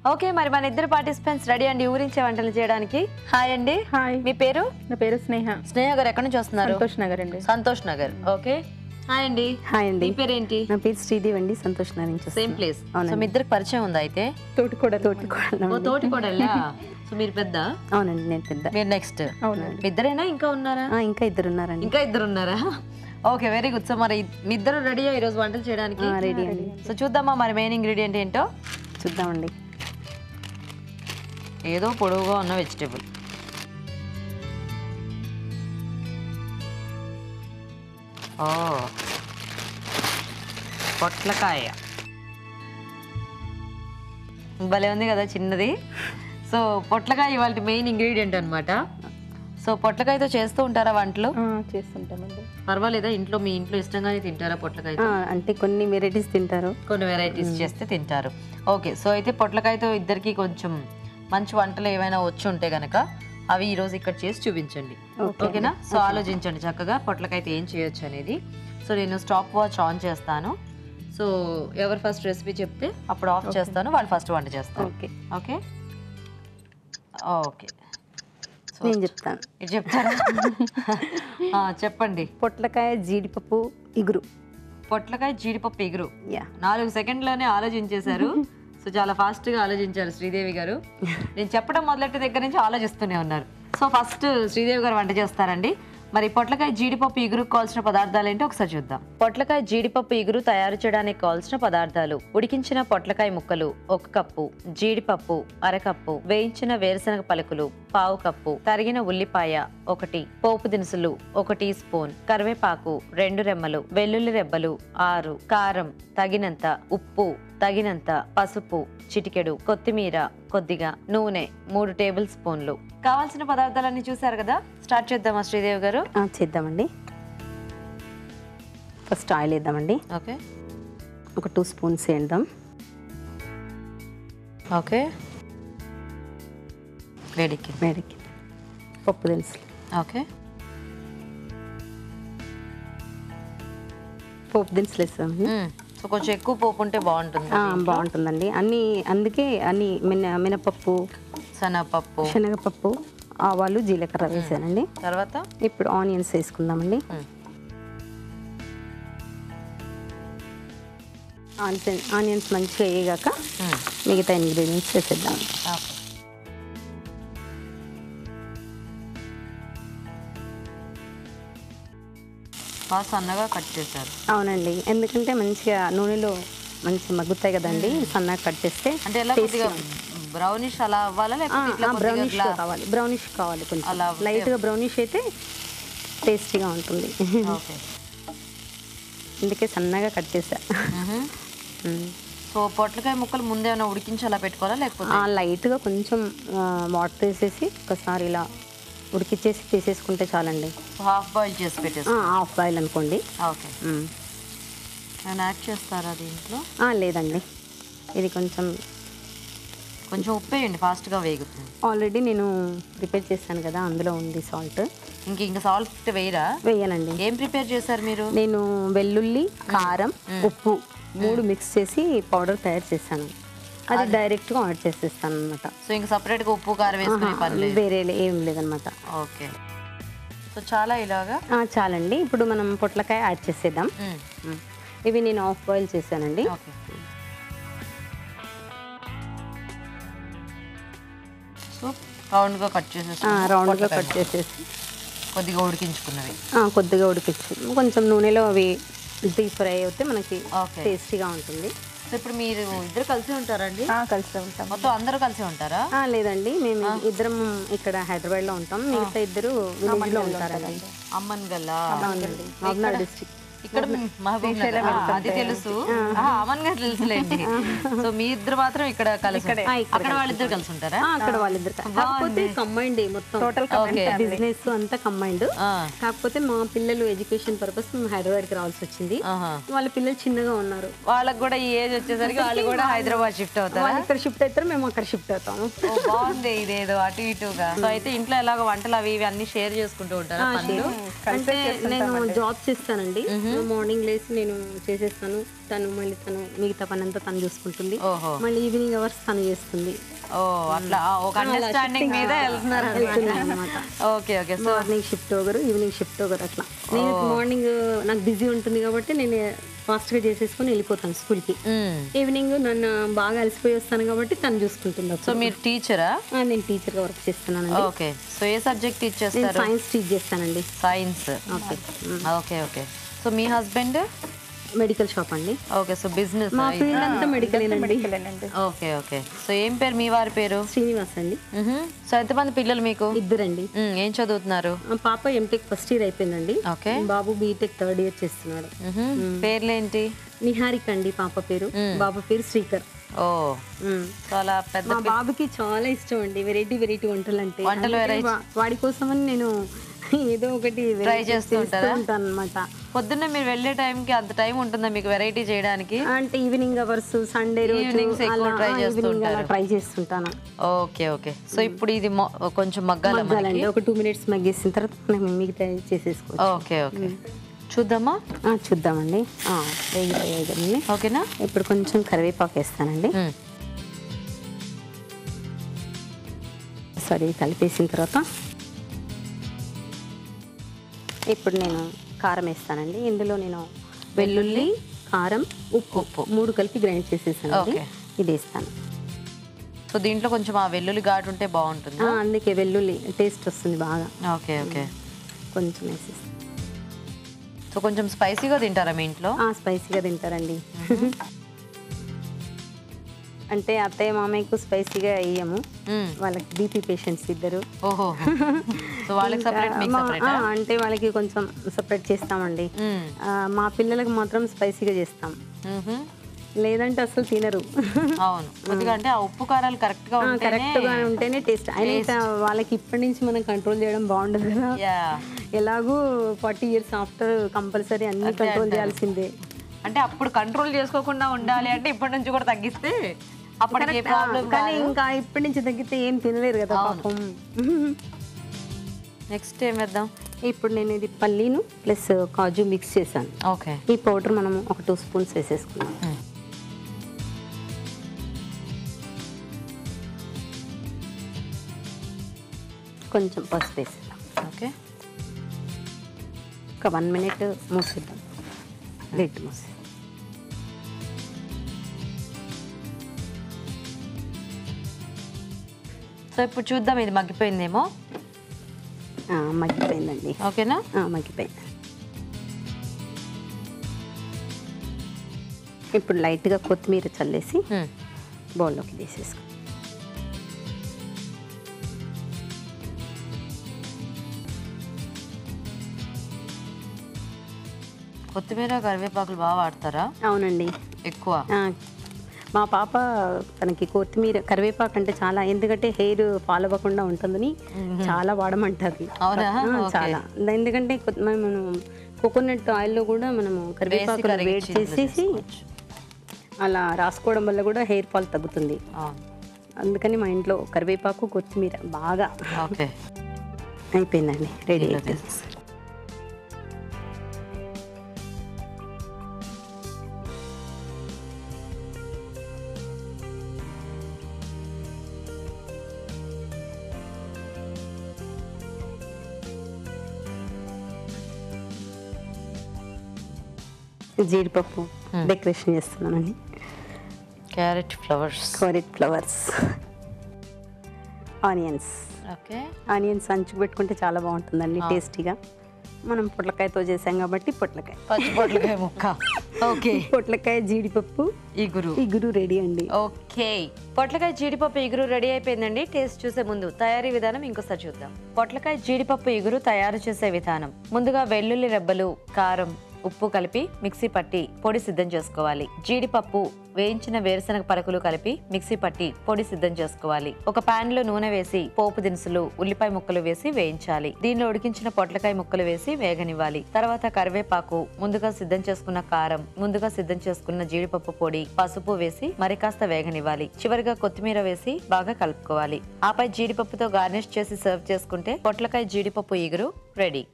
Okay, మరి మన ఇద్దరు పార్టిసిపెంట్స్ రెడీ అండి ఊరించే వంటలు చేయడానికి. హాయ్ అండి. హాయ్, మీ పేరు? నా పేరు స్నేహ. స్నేహ గారు ఎక్కడి నుంచి వస్తున్నారు? సంతోష్ నగర్ అండి. సంతోష్ నగర్. ఓకే, హాయ్ అండి. హాయ్ అండి. మీ పేరేంటి? నా పేరు శ్రీదేవి అండి, సంతోష్ నగర్ నుంచి. Same place. సో మీ ఇద్దరికి పరిచయం ఉందా అయితే? తోటి కోడలా? సో మీరు పెద్ద? అవునండి, నేను పెద్ద. మీరు నెక్స్ట్? అవునండి. మీ ఇద్దరేనా ఇంకా ఉన్నారా? ఇంకా ఇద్దరు ఉన్నారండి. ఇంకా ఇద్దరు ఉన్నారా? Okay, very good. సో మరి మీ ఇద్దరు రెడీయా ఈ రోజు వంటలు చేయడానికి? రెడీ అండి. సో చూద్దామా మరి మెయిన్ ఇంగ్రీడియంట్ ఏంటో చూద్దామండి. ఏదో పొడవుగా ఉన్న వెజిటేబుల్. ఓ, పొట్లకాయ భలే ఉంది కదా చిన్నది. సో పొట్లకాయ ఇవాళ మెయిన్ ఇంగ్రీడియంట్ అనమాట. సో పొట్లకాయతో చేస్తూ ఉంటారా వంటలు? చేస్తుంటామండి. పర్వాలేదా? ఇంట్లో మీ ఇంట్లో ఇష్టంగానే తింటారా పొట్లకాయ? అంటే కొన్ని వెరైటీస్ తింటారు, కొన్ని వెరైటీస్ చేస్తే తింటారు. ఓకే, సో అయితే పొట్లకాయతో ఇద్దరికి కొంచెం మంచి వంటలు ఏమైనా వచ్చి ఉంటే గనక అవి ఈరోజు ఇక్కడ చేసి చూపించండి. ఓకేనా? సో ఆలోచించండి చక్కగా పొట్లకాయతో ఏం చేయొచ్చు అనేది. సో నేను స్టాప్ వాచ్ ఆన్ చేస్తాను. సో ఎవరు ఫస్ట్ రెసిపీ చెప్తే అప్పుడు ఆఫ్ చేస్తాను, వాళ్ళు ఫస్ట్ వంట చేస్తారు. ఓకే ఓకే ఓకే, నేను చెప్తాను. ఇది చెప్తారా? చెప్పండి. పొట్లకాయ జీడిపప్పు ఇగురు. పొట్లకాయ జీడిపప్పు ఎగురు. యా, 4 సెకండ్లోనే ఆలోచించేశారు. సో చాలా ఫాస్ట్గా ఆలోచించారు శ్రీదేవి గారు. నేను చెప్పడం మొదలెట్టే దగ్గర నుంచి ఆలోచిస్తూనే ఉన్నారు. సో ఫస్ట్ శ్రీదేవి గారు వంట చేస్తారండి. మరి పొట్లకాయ జీడిపప్పు ఇగురుకు కావాల్సిన పదార్థాలు ఏంటో ఒకసారి చూద్దాం. పొట్లకాయ జీడిపప్పు ఇగురు తయారు చేయడానికి కావాల్సిన పదార్థాలు: ఉడికించిన పొట్లకాయ ముక్కలు 1 కప్పు, జీడిపప్పు 1/2 కప్పు, వేయించిన వేరుశనగ పలుకులు 1/4 కప్పు, తరిగిన ఉల్లిపాయ 1, పోపు దినుసులు 1 టీ స్పూన్, కరివేపాకు 2 రెమ్మలు, వెల్లుల్లి రెబ్బలు 6, కారం తగినంత, ఉప్పు తగినంత, పసుపు చిటికెడు, కొత్తిమీర కొద్దిగా, నూనె 3 టేబుల్ స్పూన్లు. కావాల్సిన పదార్థాలన్నీ చూసారు కదా, స్టార్ట్ చేద్దామా శ్రీదేవి గారు? చేద్దామండి. First oil వేద్దామండి. ఓకే, ఒక 2 స్పూన్స్ వేద్దాం. ఓకే, వేడికి వేడికి పప్పు దినుసులు. ఓకే, పోపు దినుసులు వేస్తామండి. సో కొంచెం ఎక్కువ పోపు ఉంటే బాగుంటుంది. బాగుంటుందండి. అందుకే అన్ని మినపప్పు, శనగపప్పు, శనగపప్పు, ఆవాలు, జీలకర్ర వేసానండి. తర్వాత ఇప్పుడు ఆనియన్స్ వేసుకుందామండి. ఆనియన్స్ మంచిగా వేయగాక మిగతా ఇంగ్రీడియంట్స్ వేసేద్దాం. సన్నగా కట్ చేశారు. అవునండి, ఎందుకంటే మంచిగా నూనెలో మంచిగా మగ్గుతాయి కదండి. సన్నగా కట్ చేస్తే అంటే ఎలా కొద్దిగా బ్రౌనిష్ అలా అవ్వాలా, లేకపోతే బ్రౌనిష్ కావాలి? బ్రౌనిష్ కావాలి, కొంచెం అలా లైట్గా బ్రౌనిష్ అయితే టేస్టీగా ఉంటుంది. ఓకే, అందుకే సన్నగా కట్ చేసా. సో పొట్లకాయ ముక్కలు ముందేమైనా ఉడికించి అలా పెట్టుకోవాలా, లేకపోతే లైట్గా కొంచెం వాటర్ వేసేసి ఒకసారి ఇలా ఉడికిచ్చేసి తీసేసుకుంటే చాలండి. హాఫ్ బాయిల్ చేసి పెట్టేసి? హాఫ్ బాయిల్ అనుకోండి. ఓకే, నేను యాడ్ చేస్తారా దీంట్లో? లేదండి, ఇది కొంచెం ఉప్పు వేయండి, ఫాస్ట్గా వేగుతుంది. ఆల్రెడీ నేను ప్రిపేర్ చేశాను కదా, అందులో ఉంది సాల్ట్. ఇంకా సాల్ట్ వేయరా? వేయనండి. ఏం ప్రిపేర్ చేశారు మీరు? నేను వెల్లుల్లి, కారం, ఉప్పు 3 మిక్స్ చేసి పౌడర్ తయారు చేశాను. అది డైరెక్ట్గా యాడ్ చేసేస్తాను అనమాట. సో ఇంకా సపరేట్గా ఉప్పు కారం వేసుకునే పని లేదు? వేరే ఏం లేదనమాట. ఓకే, సో చాలా ఇలాగా చాలండి. ఇప్పుడు మనం పొట్లకాయ యాడ్ చేసేద్దాం. ఇవి నేను హాఫ్ బాయిల్ చేశానండి. ఓకే, సో రౌండ్గా కట్ చేసేసి రౌండ్గా కట్ చేసేసి కొద్దిగా ఉడికించుకున్నవి. కొద్దిగా ఉడికించు, కొంచెం నూనెలో అవి డీప్ ఫ్రై అయితే మనకి టేస్టీగా ఉంటుంది. సో ఇప్పుడు మీరు ఇద్దరు కలిసి ఉంటారండి? కలిసి ఉంటాం. మొత్తం అందరూ కలిసి ఉంటారా? లేదండి, మేము ఇద్దరం ఇక్కడ హైదరాబాద్లో ఉంటాం, మిగతా ఇద్దరు విలేజ్లో ఉంటారండి. అమ్మన్గల్లా? మహబూబ్నగర్ డిస్ట్రిక్ట్. ఇక్కడ మహబూబ్ నగర్ అది తెలుసు, అమన్ గారు తెలుసులేండి. సో మీ ఇద్దరు మాత్రం ఇక్కడ కలిసి, అక్కడ వాళ్ళిద్దరు కలిసి ఉంటారా? అక్కడ వాళ్ళిద్దరు కాకపోతే కంబైండ్, మొత్తం టోటల్ బిజినెస్ అంతా కంబైండ్. కాకపోతే మా పిల్లలు ఎడ్యుకేషన్ పర్పస్ మేము హైదరాబాద్ కి రావాల్సి వచ్చింది. వాళ్ళ పిల్లలు చిన్నగా ఉన్నారు, వాళ్ళకి కూడా ఈ ఏజ్ వచ్చేసరికి వాళ్ళు కూడా హైదరాబాద్ షిఫ్ట్ అవుతారు. ఇక్కడ షిఫ్ట్ అవుతారు, మేము అక్కడ షిఫ్ట్ అవుతాము. బాగుంది ఇదేదో అటు ఇటుగా. సో అయితే ఇంట్లో ఎలాగో వంటలు అవి ఇవి అన్ని షేర్ చేసుకుంటూ ఉంటారు? అంటే నేను జాబ్ చేస్తానండి, మార్నింగ్ లేసి నేను చేసేస్తాను, తను మిగతా పని అంతా తను చూసుకుంటుంది. మళ్ళీ ఈవినింగ్ అవర్స్ తను చేస్తుంది. అట్లా ఒక అండర్స్టాండింగ్ మీద వెళ్తున్నారు అనమాట. Okay okay. మార్నింగ్ షిఫ్ట్ ఒకరు, ఈవినింగ్ షిఫ్ట్ ఒకరు. అట్లా నేను మార్నింగ్ నాకు బిజీ ఉంటుంది కాబట్టి నేను ఫాస్ట్గా చేసేసుకొని వెళ్ళిపోతాను స్కూల్కి. ఈవినింగ్ నన్ను బాగా అలసిపోయి వస్తాను కాబట్టి తను చూసుకుంటుంది. సో మీరు టీచరా? నేను టీచర్గా వర్క్ చేస్తున్నానండి. ఓకే. సో ఏ సబ్జెక్ట్ టీచ్ చేస్తారు? సైన్స్ టీచ్ చేస్తానండి. Science. Okay okay okay. So మీ హస్బెండ్? మెడికల్ షాప్ అండి. ఓకే. సో బిజినెస్ మా ఫీల్డ్ అంతా మెడికలేనండి. Okay okay. సో ఏం పేరు మీ వారి పేరు? శ్రీనివాస్ అండి. సో ఎంతమంది పిల్లలు మీకు? 2 అండి. ఏం చదువుతున్నారు? పాప ఎంటెక్ ఫస్ట్ ఇయర్ అయిపోయిందండి. ఓకే. బాబు బీటెక్ 3rd ఇయర్ చేస్తున్నాడు. పేర్లేంటి? నిహారిక అండి పాప పేరు, బాబు పేరు శ్రీకర్. చాలా పెద్ద. మా బాబుకి చాలా ఇష్టం అండి వెరైటీ వంటలు అంటే. వాడి కోసమని నేను ఏదో ఒకటి ట్రై చేస్తూ ఉంటాను అనమాట. పొద్దున్న మీరు వెళ్ళే టైంకి అంత టైం ఉంటుందా మీకు వెరైటీ చేయడానికి? అంటే ఈవినింగ్ అవర్స్, సండే రోజు ట్రై చేస్తుంటాను. Okay okay. సో ఇప్పుడు ఇది కొంచెం మగ్గాలండి. ఒక 2 minutes మగ్గేసిన తర్వాత మనం మిగతా చేసేసుకోవచ్చు. Okay okay. చూద్దామా? చూద్దామండి. ఓకేనా? ఇప్పుడు కొంచెం కరివేపాకు వేస్తానండి. సరే కలిపేసిన తర్వాత ఇప్పుడు నేను కారం వేస్తానండి. ఇందులో నేను వెల్లుల్లి, కారం, ఉప్పు 3 కలిపి గ్రైండ్ చేసేసాను. ఇది వేస్తాను. సో దీంట్లో కొంచెం ఆ వెల్లుల్లి ఘాటు ఉంటే బాగుంటుంది, అందుకే వెల్లుల్లి టేస్ట్ వస్తుంది బాగా. Okay okay. కొంచెం వేసేస్తాను. సో కొంచెం స్పైసీగా తింటారా మీ ఇంట్లో? స్పైసీగా తింటారండి. అంటే అత్తయ్య మామయ్యకు స్పైసీగా వేయము, వాళ్ళకి బీపీ పేషెంట్స్ 2. ఓహో. సో వాళ్ళకి సెపరేట్, మీకు సెపరేట్? అంటే వాళ్ళకి కొంచెం సెపరేట్ చేస్తామండి. మా పిల్లలకు మాత్రం స్పైసీగా చేస్తాం, లేదంటే అసలు తినరు. అవును, ఎందుకంటే ఆ ఉప్పు కారాలు కరెక్ట్గా ఉంటేనే టేస్ట్. అయినా వాళ్ళకి ఇప్పటి నుంచి మనం కంట్రోల్ చేయడం బాగుండదు కదా. ఎలాగూ 40 years ఆఫ్టర్ కంపల్సరీ అన్ని కంట్రోల్ చేయాల్సిందే. అంటే అప్పుడు కంట్రోల్ చేసుకోకుండా ఉండాలి అంటే ఇప్పటి నుంచి కూడా తగ్గిస్తే అప్పటికే ప్రాబ్లం. కానీ ఇంకా ఇప్పటి నుంచి తగ్గితే ఏం తినలేరు కదా పాపం. నెక్స్ట్ ఏం వేద్దాం? ఇప్పుడు నేను ఇది పల్లీను ప్లస్ కాజు మిక్స్ చేశాను. ఓకే. ఈ పౌడర్ మనం ఒక 2 spoons వేసేసుకున్నాం. కొంచెం పసుపు వేసేద్దాం. ఓకే. ఒక 1 minute మూసేద్దాం, లిడ్ మూసి. సో ఇప్పుడు చూద్దాం ఇది మగ్గిపోయిందేమో. మగ్గిపోయిందండి. ఓకేనా? మగ్గిపోయింది. ఇప్పుడు లైట్గా కొత్తిమీర చల్లేసి బౌల్లోకి తీసేసుకో. కొత్తిమీర కరివేపాకులు బాగా వాడతారా? అవునండి, ఎక్కువ. మా పాప తనకి కొత్తిమీర కరివేపాకు అంటే చాలా, ఎందుకంటే హెయిర్ ఫాల్ అవ్వకుండా ఉంటుందని చాలా వాడమంటుంది. చాలా, ఎందుకంటే మనం కోకోనట్ ఆయిల్లో కూడా మనము కరివేపాకు వేడి చేసేసి అలా రాసుకోవడం వల్ల కూడా హెయిర్ ఫాల్ తగ్గుతుంది. అందుకని మా ఇంట్లో కరివేపాకు కొత్తిమీర బాగా. అయిపోయిందండి, రెడీ అయిపోయింది. జీడిపప్పు డెకరేషన్ చేస్తున్నానండి. Carrot flowers, onions. Okay. Onions అంచుకు పెట్టుకుంటే చాలా బాగుంటుందండి టేస్టీగా. మనం పొట్లకాయతో చేసాం కాబట్టి పొట్లకాయ ముక్క. ఓకే. పొట్లకాయ జీడిపప్పు ఇగురు రెడీ అండి. ఓకే. పొట్లకాయ జీడిపప్పు ఇగురు రెడీ అయిపోయిందండి. టేస్ట్ చూసే ముందు తయారీ విధానం ఇంకోసారి చూద్దాం. పొట్లకాయ జీడిపప్పు ఇగురు తయారు చేసే విధానం: ముందుగా వెల్లుల్లి రెబ్బలు, కారం, ఉప్పు కలిపి మిక్సీ పట్టి పొడి సిద్ధం చేసుకోవాలి. జీడిపప్పు, వేయించిన వేరుశనగ పలుకులు కలిపి మిక్సీ పట్టి పొడి సిద్ధం చేసుకోవాలి. ఒక పాన్ లో నూనె వేసి పోపు దినుసులు, ఉల్లిపాయ ముక్కలు వేసి వేయించాలి. దీనిలో ఉడికించిన పొట్లకాయ ముక్కలు వేసి వేగనివ్వాలి. తర్వాత కరివేపాకు, ముందుగా సిద్ధం చేసుకున్న కారం, ముందుగా సిద్ధం చేసుకున్న జీడిపప్పు పొడి, పసుపు వేసి మరి కాస్త వేగనివ్వాలి. చివరిగా కొత్తిమీర వేసి బాగా కలుపుకోవాలి. ఆపై జీడిపప్పుతో గార్నిష్ చేసి సర్వ్ చేసుకుంటే పొట్లకాయ జీడిపప్పు ఇగురు రెడీ.